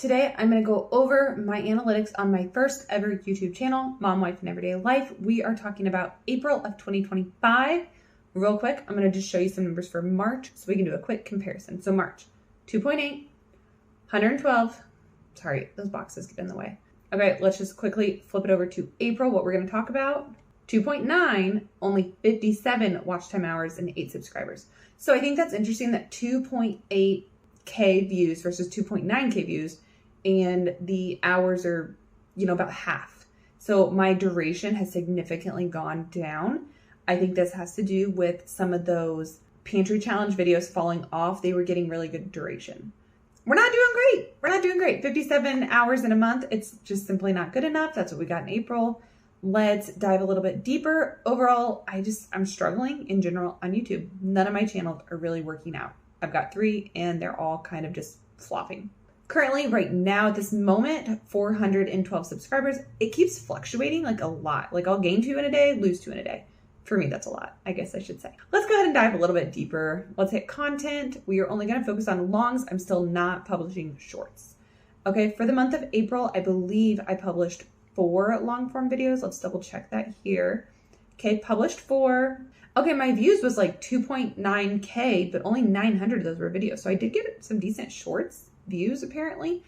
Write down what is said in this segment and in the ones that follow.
Today, I'm going to go over my analytics on my first ever YouTube channel, Mom, Wife, and Everyday Life. We are talking about April of 2025. Real quick, I'm going to just show you some numbers for March so we can do a quick comparison. So March, 2.8, 112. Sorry, those boxes get in the way. Okay, let's just quickly flip it over to April, what we're going to talk about. 2.9, only 57 watch time hours and 8 subscribers. So I think that's interesting that 2.8K views versus 2.9K views, and the hours are, about half. So my duration has significantly gone down. I think this has to do with some of those pantry challenge videos falling off. They were getting really good duration. We're not doing great. 57 hours in a month. It's just simply not good enough. That's what we got in April. Let's dive a little bit deeper. Overall, I'm struggling in general on YouTube. None of my channels are really working out. I've got 3 and they're all kind of just flopping. Currently, right now at this moment, 412 subscribers. It keeps fluctuating like a lot. Like I'll gain 2 in a day, lose 2 in a day. For me, that's a lot, I guess I should say. Let's go ahead and dive a little bit deeper. Let's hit content. We are only going to focus on longs. I'm still not publishing shorts. Okay, for the month of April, I believe I published 4 long form videos. Let's double check that here. Okay, published 4. Okay, my views was like 2.9K, but only 900 of those were videos. So I did get some decent shorts views apparently.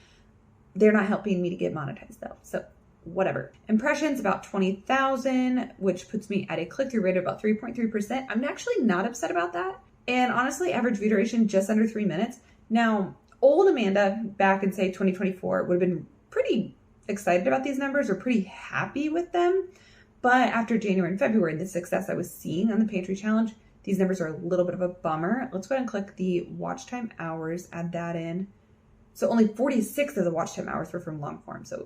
They're not helping me to get monetized though. So whatever. Impressions about 20,000, which puts me at a click-through rate of about 3.3%. I'm actually not upset about that. And honestly, average view duration just under 3 minutes. Now, old Amanda back in say 2024 would have been pretty excited about these numbers or pretty happy with them. But after January and February, the success I was seeing on the pantry challenge, these numbers are a little bit of a bummer. Let's go ahead and click the watch time hours, add that in. So only 46 of the watch time hours were from long form. So,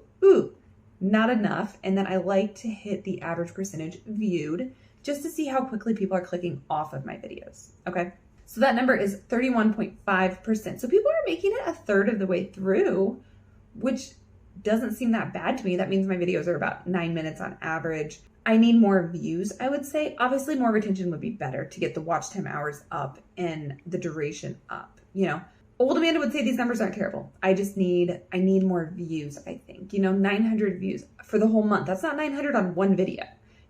not enough. And then I like to hit the average percentage viewed just to see how quickly people are clicking off of my videos. Okay. So that number is 31.5%. So people are making it a third of the way through, which doesn't seem that bad to me. That means my videos are about 9 minutes on average. I need more views, I would say. Obviously, more retention would be better to get the watch time hours up and the duration up. Old Amanda would say these numbers aren't terrible. I need more views, I think. 900 views for the whole month. That's not 900 on one video.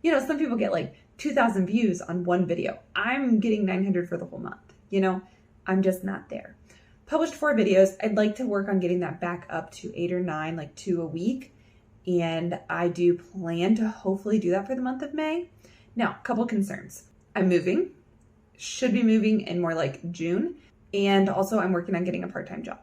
Some people get like 2,000 views on one video. I'm getting 900 for the whole month. I'm just not there. Published 4 videos. I'd like to work on getting that back up to 8 or 9, like 2 a week. And I do plan to hopefully do that for the month of May. Now, a couple concerns. I'm moving, should be moving in more like June. And also I'm working on getting a part-time job.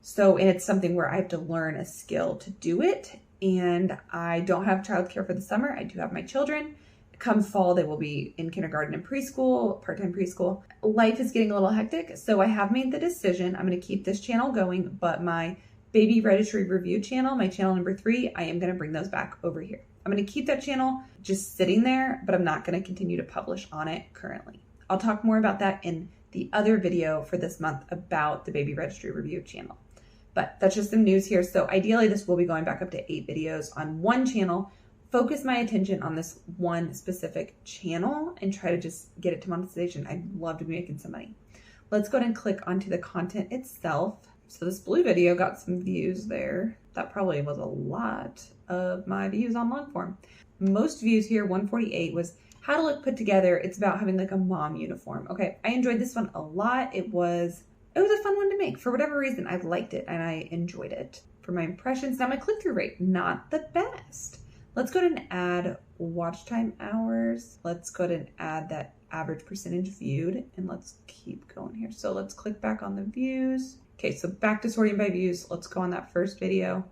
So, and it's something where I have to learn a skill to do it. And I don't have childcare for the summer. I do have my children. Come fall, they will be in kindergarten and preschool, part-time preschool. Life is getting a little hectic. So I have made the decision. I'm going to keep this channel going, but my baby registry review channel, my channel number 3, I am going to bring those back over here. I'm going to keep that channel just sitting there, but I'm not going to continue to publish on it currently. I'll talk more about that in the other video for this month about the baby registry review channel. But that's just some news here. So ideally this will be going back up to 8 videos on one channel, focus my attention on this one specific channel and try to just get it to monetization. I'd love to be making some money. Let's go ahead and click onto the content itself. So this blue video got some views there. That probably was a lot of my views on long form. Most views here, 148, was how to look put together. It's about having like a mom uniform. Okay, I enjoyed this one a lot. It was a fun one to make. For whatever reason, I liked it and I enjoyed it. For my impressions, now my click-through rate, not the best. Let's go ahead and add watch time hours. Let's go ahead and add that average percentage viewed and let's keep going here. So let's click back on the views. Okay, so back to sorting by views. Let's go on that first video.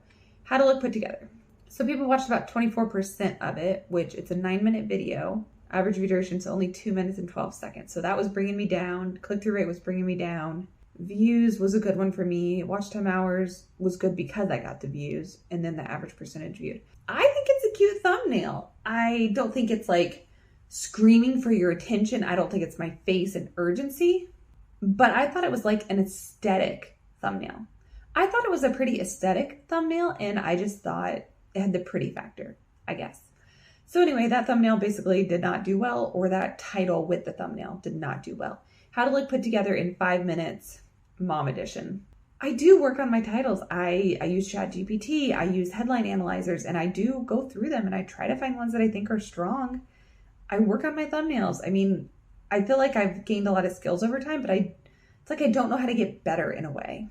How to look put together. So people watched about 24% of it, which it's a 9-minute video. Average view duration is only 2 minutes and 12 seconds. So that was bringing me down. Click-through rate was bringing me down. Views was a good one for me. Watch time hours was good because I got the views. And then the average percentage viewed. I think it's a cute thumbnail. I don't think it's like screaming for your attention. I don't think it's my face and urgency. But I thought it was like an aesthetic thumbnail. I thought it was a pretty aesthetic thumbnail and I just thought it had the pretty factor, I guess. So anyway, that thumbnail basically did not do well, or that title with the thumbnail did not do well. How to look put together in 5 minutes, mom edition. I do work on my titles. I use ChatGPT, I use headline analyzers, and I do go through them and I try to find ones that I think are strong. I work on my thumbnails. I mean, I feel like I've gained a lot of skills over time, but it's like I don't know how to get better in a way.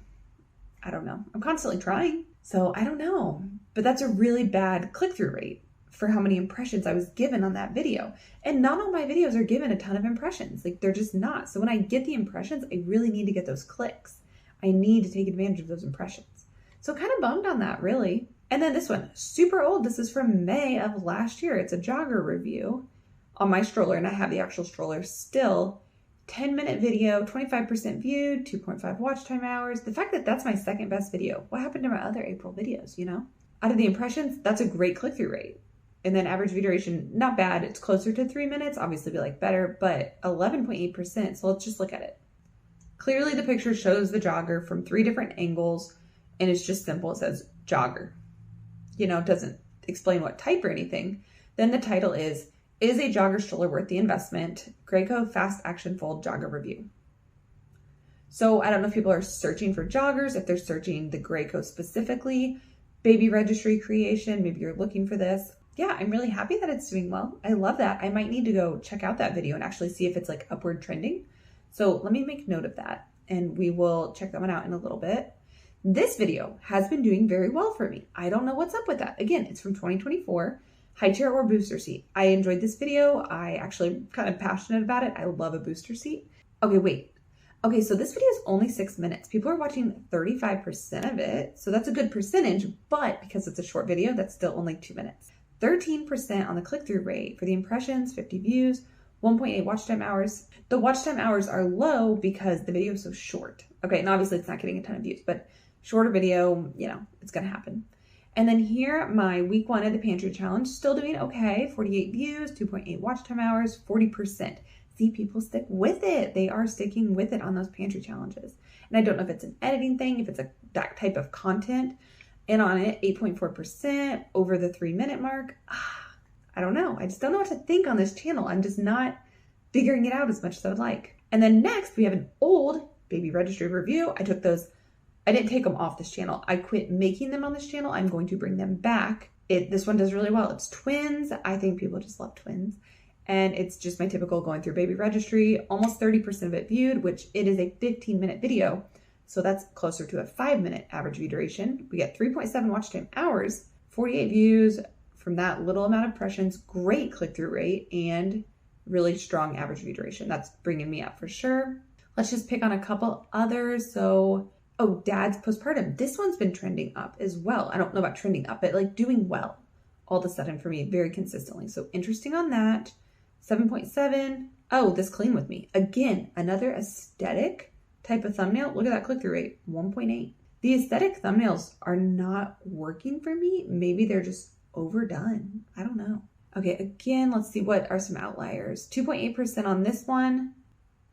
I don't know. I'm constantly trying. So I don't know. But that's a really bad click-through rate for how many impressions I was given on that video. And not all my videos are given a ton of impressions. Like, they're just not. So when I get the impressions, I really need to get those clicks. I need to take advantage of those impressions. So kind of bummed on that, really. And then this one, super old. This is from May of last year. It's a jogger review on my stroller, and I have the actual stroller still. 10-minute video, 25% viewed, 2.5 watch time hours. The fact that that's my second best video. What happened to my other April videos, you know? Out of the impressions, that's a great click-through rate. And then average view duration, not bad. It's closer to 3 minutes. Obviously, be like better, but 11.8%. So let's just look at it. Clearly, the picture shows the jogger from 3 different angles, and it's just simple. It says jogger. You know, it doesn't explain what type or anything. Then the title is a jogger stroller worth the investment? Graco Fast Action Fold Jogger Review. So I don't know if people are searching for joggers, if they're searching the Graco specifically, baby registry creation, maybe you're looking for this. Yeah, I'm really happy that it's doing well. I love that. I might need to go check out that video and actually see if it's like upward trending. So let me make note of that, and we will check that one out in a little bit. This video has been doing very well for me. I don't know what's up with that. Again, it's from 2024. High chair or booster seat. I enjoyed this video. I actually kind of passionate about it. I love a booster seat. Okay, wait. Okay, so this video is only 6 minutes. People are watching 35% of it. So that's a good percentage, but because it's a short video, that's still only 2 minutes. 13% on the click-through rate. For the impressions, 50 views, 1.8 watch time hours. The watch time hours are low because the video is so short. Okay, and obviously it's not getting a ton of views, but shorter video, you know, it's gonna happen. And then here, my week 1 of the pantry challenge, still doing okay. 48 views, 2.8 watch time hours, 40%. See, people stick with it. They are sticking with it on those pantry challenges. And I don't know if it's an editing thing, if it's that type of content. And on it, 8.4% over the 3-minute mark. I don't know. I just don't know what to think on this channel. I'm just not figuring it out as much as I would like. And then next, we have an old baby registry review. I didn't take them off this channel. I quit making them on this channel. I'm going to bring them back. This one does really well. It's twins. I think people just love twins. And it's just my typical going through baby registry. Almost 30% of it viewed, which it is a 15-minute video. So that's closer to a 5-minute average view duration. We get 3.7 watch time hours, 48 views from that little amount of impressions, great click-through rate, and really strong average view duration. That's bringing me up for sure. Let's just pick on a couple others. So, dad's postpartum. This one's been trending up as well. I don't know about trending up, but like doing well all of a sudden for me very consistently. So interesting on that. 7.7. Oh, this clean with me. Again, another aesthetic type of thumbnail. Look at that click-through rate, 1.8. The aesthetic thumbnails are not working for me. Maybe they're just overdone. I don't know. Okay, again, let's see what are some outliers. 2.8% on this one.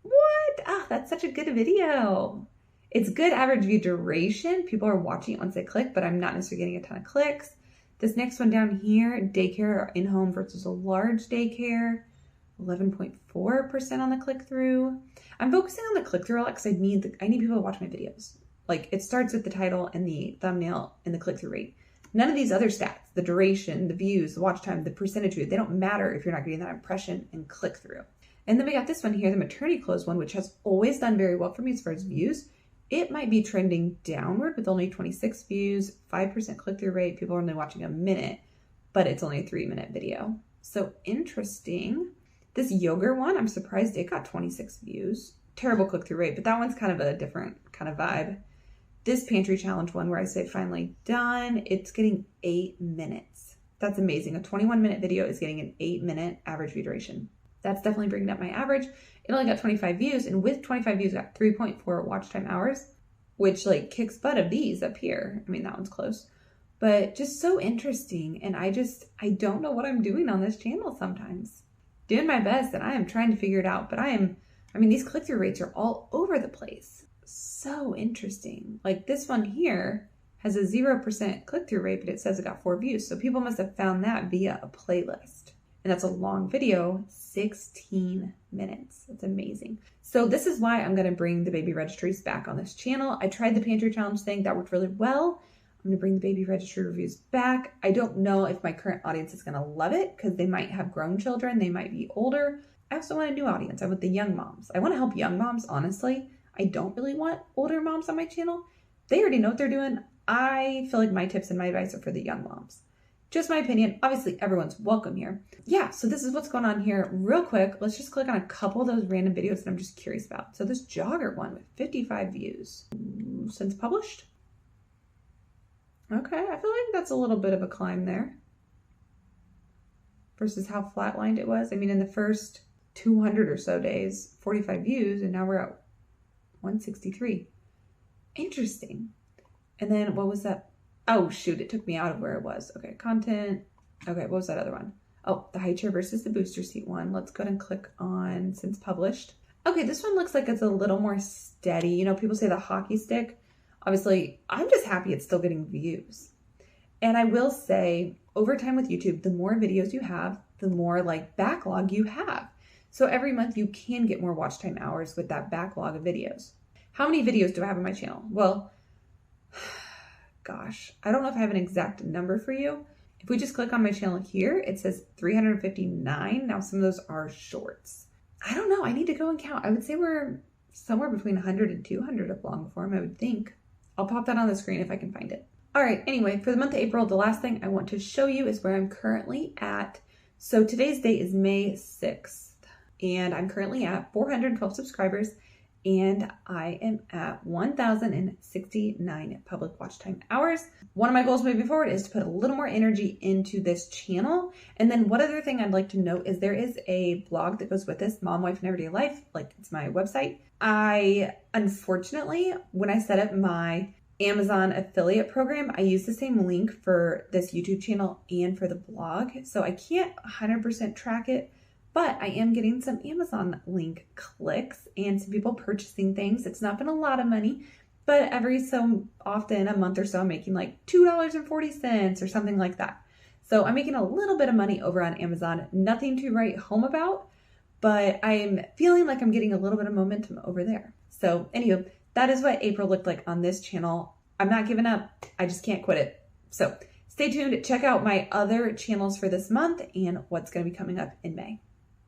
What? That's such a good video. It's good average view duration. People are watching it once they click, but I'm not necessarily getting a ton of clicks. This next one down here, daycare or in-home versus a large daycare, 11.4% on the click-through. I'm focusing on the click-through a lot because I need people to watch my videos. Like, it starts with the title and the thumbnail and the click-through rate. None of these other stats, the duration, the views, the watch time, the percentage view, they don't matter if you're not getting that impression and click-through. And then we got this one here, the maternity clothes one, which has always done very well for me as far as views. It might be trending downward with only 26 views, 5% click-through rate. People are only watching a minute, but it's only a 3-minute video. So interesting. This yogurt one, I'm surprised it got 26 views. Terrible click-through rate, but that one's kind of a different kind of vibe. This pantry challenge one where I say finally done, it's getting 8 minutes. That's amazing. A 21-minute video is getting an 8-minute average view duration. That's definitely bringing up my average. It only got 25 views, and with 25 views, got 3.4 watch time hours, which like kicks butt of these up here. I mean, that one's close, but just so interesting. And I don't know what I'm doing on this channel sometimes. Doing my best, and I am trying to figure it out, but these click-through rates are all over the place. So interesting. Like this one here has a 0% click-through rate, but it says it got 4 views. So people must have found that via a playlist. And that's a long video, 16 minutes. That's amazing. So this is why I'm going to bring the baby registries back on this channel. I tried the pantry challenge thing. That worked really well. I'm going to bring the baby registry reviews back. I don't know if my current audience is going to love it because they might have grown children. They might be older. I also want a new audience. I want the young moms. I want to help young moms, honestly. I don't really want older moms on my channel. They already know what they're doing. I feel like my tips and my advice are for the young moms. Just my opinion. Obviously, everyone's welcome here. Yeah, so this is what's going on here. Real quick, let's just click on a couple of those random videos that I'm just curious about. So this jogger one with 55 views. Since published? Okay, I feel like that's a little bit of a climb there versus how flatlined it was. I mean, in the first 200 or so days, 45 views, and now we're at 163. Interesting. And then what was that? Oh, shoot, it took me out of where it was. Okay, content. Okay, what was that other one? Oh, the high chair versus the booster seat one. Let's go ahead and click on since published. Okay, this one looks like it's a little more steady. You know, people say the hockey stick. Obviously, I'm just happy it's still getting views. And I will say, over time with YouTube, the more videos you have, the more like backlog you have. So every month you can get more watch time hours with that backlog of videos. How many videos do I have on my channel? Well, gosh, I don't know if I have an exact number for you. If we just click on my channel here, it says 359. Now some of those are shorts. I don't know. I need to go and count. I would say we're somewhere between 100 and 200 of long form, I would think. I'll pop that on the screen if I can find it. All right, anyway, for the month of April, the last thing I want to show you is where I'm currently at. So today's date is May 6th, and I'm currently at 412 subscribers, and I am at 1,069 public watch time hours. One of my goals moving forward is to put a little more energy into this channel. And then one other thing I'd like to note is there is a blog that goes with this, Mom, Wife, and Everyday Life. Like, it's my website. Unfortunately, when I set up my Amazon affiliate program, I use the same link for this YouTube channel and for the blog. So I can't 100% track it, but I am getting some Amazon link clicks and some people purchasing things. It's not been a lot of money, but every so often, a month or so, I'm making like $2.40 or something like that. So I'm making a little bit of money over on Amazon. Nothing to write home about, but I'm feeling like I'm getting a little bit of momentum over there. So anywho, that is what April looked like on this channel. I'm not giving up. I just can't quit it. So stay tuned. Check out my other channels for this month and what's going to be coming up in May.